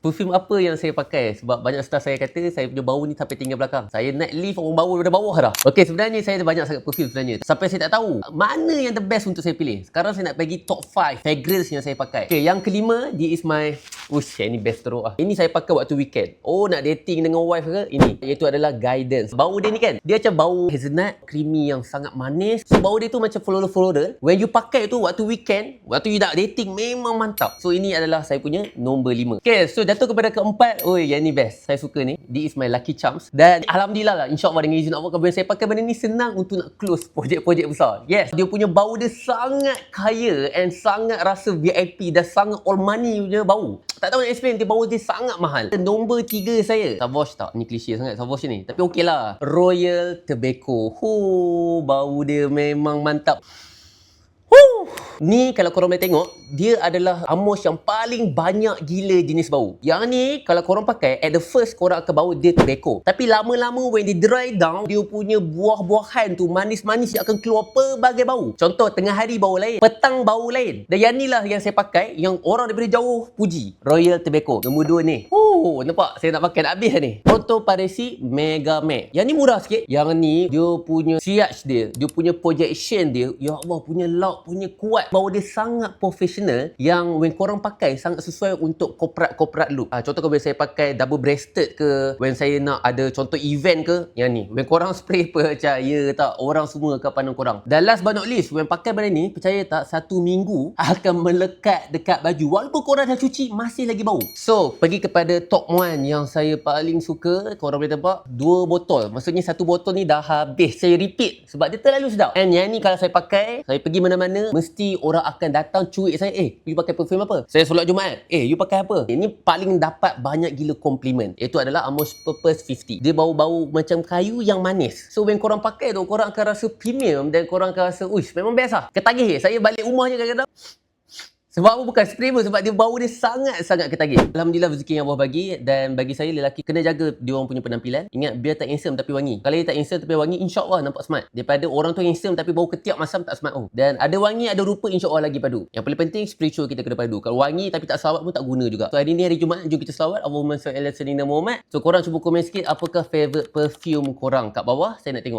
Perfume apa yang saya pakai? Sebab banyak staff saya kata saya punya bau ni sampai tinggal belakang. Saya naik lift orang bau daripada bawah dah. Okey, sebenarnya saya ada banyak sangat perfume sebenarnya. Sampai saya tak tahu mana yang the best untuk saya pilih. Sekarang saya nak bagi top 5 fragrance yang saya pakai. Okey, yang kelima, this is my ini best teruk lah. Ini saya pakai waktu weekend. Oh, nak dating dengan wife ke? Ini. Iaitu adalah Guidance. Bau dia ni kan, dia macam bau hazelnut, creamy yang sangat manis. So, bau dia tu macam floral-floral. When you pakai tu waktu weekend, waktu you nak dating, memang mantap. So, ini adalah saya punya nombor 5. Okay, so jatuh kepada keempat. Oh, yang ni best. Saya suka ni. This is my Lucky Charms. Dan Alhamdulillah lah, insyaAllah dengan izin Allah, bila saya pakai benda ni senang untuk nak close projek-projek besar. Yes, dia punya bau dia sangat kaya and sangat rasa VIP dan sangat all money punya bau. Tak tahu nak explain, dia bau dia sangat mahal. Nombor 3 saya. Sauvage tak? Ni klise sangat Sauvage ni. Tapi okey lah. Royal Tobacco. Bau dia memang mantap. Ni kalau korang boleh tengok, dia adalah Amouage yang paling banyak gila jenis bau. Yang ni kalau korang pakai, at the first korang akan bau dia tobacco. Tapi lama-lama when dia dry down, dia punya buah-buahan tu manis-manis dia akan keluar pelbagai bau. Contoh tengah hari bau lain, petang bau lain. Dan yang ni lah yang saya pakai, yang orang daripada jauh puji. Royal Tobacco. Nombor 2 ni. Nampak? Saya nak pakai nak habis ni. Proto Parisi Mega Matte. Yang ni murah sikit. Yang ni dia punya siach dia punya projection dia, ya Allah, punya loud, punya kuat. Bau dia sangat profesional yang when korang pakai sangat sesuai untuk corporate look. Contoh kalau saya pakai double breasted ke, when saya nak ada contoh event ke, yang ni. When korang spray percaya tak, orang semua akan pandang korang. Dan last but not least, when pakai benda ni, percaya tak, 1 minggu akan melekat dekat baju. Walaupun korang dah cuci, masih lagi bau. So, pergi kepada top 1 yang saya paling suka. Korang boleh tebak, 2 botol. Maksudnya 1 botol ni dah habis. Saya repeat sebab dia terlalu sedap. And yang ni kalau saya pakai, saya pergi mana-mana, mesti orang akan datang cuik saya, you pakai perfume apa? Saya solat Jumaat, you pakai apa? Ini paling dapat banyak gila compliment. Itu adalah Amouage Purpose 50. Dia bau-bau macam kayu yang manis. So when korang pakai tu, korang akan rasa premium dan korang akan rasa, uish, memang best lah. Ketagih. Saya balik rumah je kadang-kadang. Sebab apa bukan spray pun, sebab dia bau dia sangat-sangat ketagih. Alhamdulillah rezeki yang Allah bagi, dan bagi saya lelaki kena jaga dia orang punya penampilan. Ingat, biar tak handsome tapi wangi. Kalau dia tak handsome tapi wangi, insya-Allah nampak smart. Daripada orang tu handsome tapi bau ketiak masam, tak smart. Dan ada wangi, ada rupa, insya-Allah lagi padu. Yang paling penting spiritual kita kena padu. Kalau wangi tapi tak selawat pun tak guna juga. So hari ni hari Jumaat, jom kita selawat. Allahumma shalli ala sayyidina Muhammad. So korang cuba komen sikit apakah favorite perfume korang kat bawah, saya nak tengok.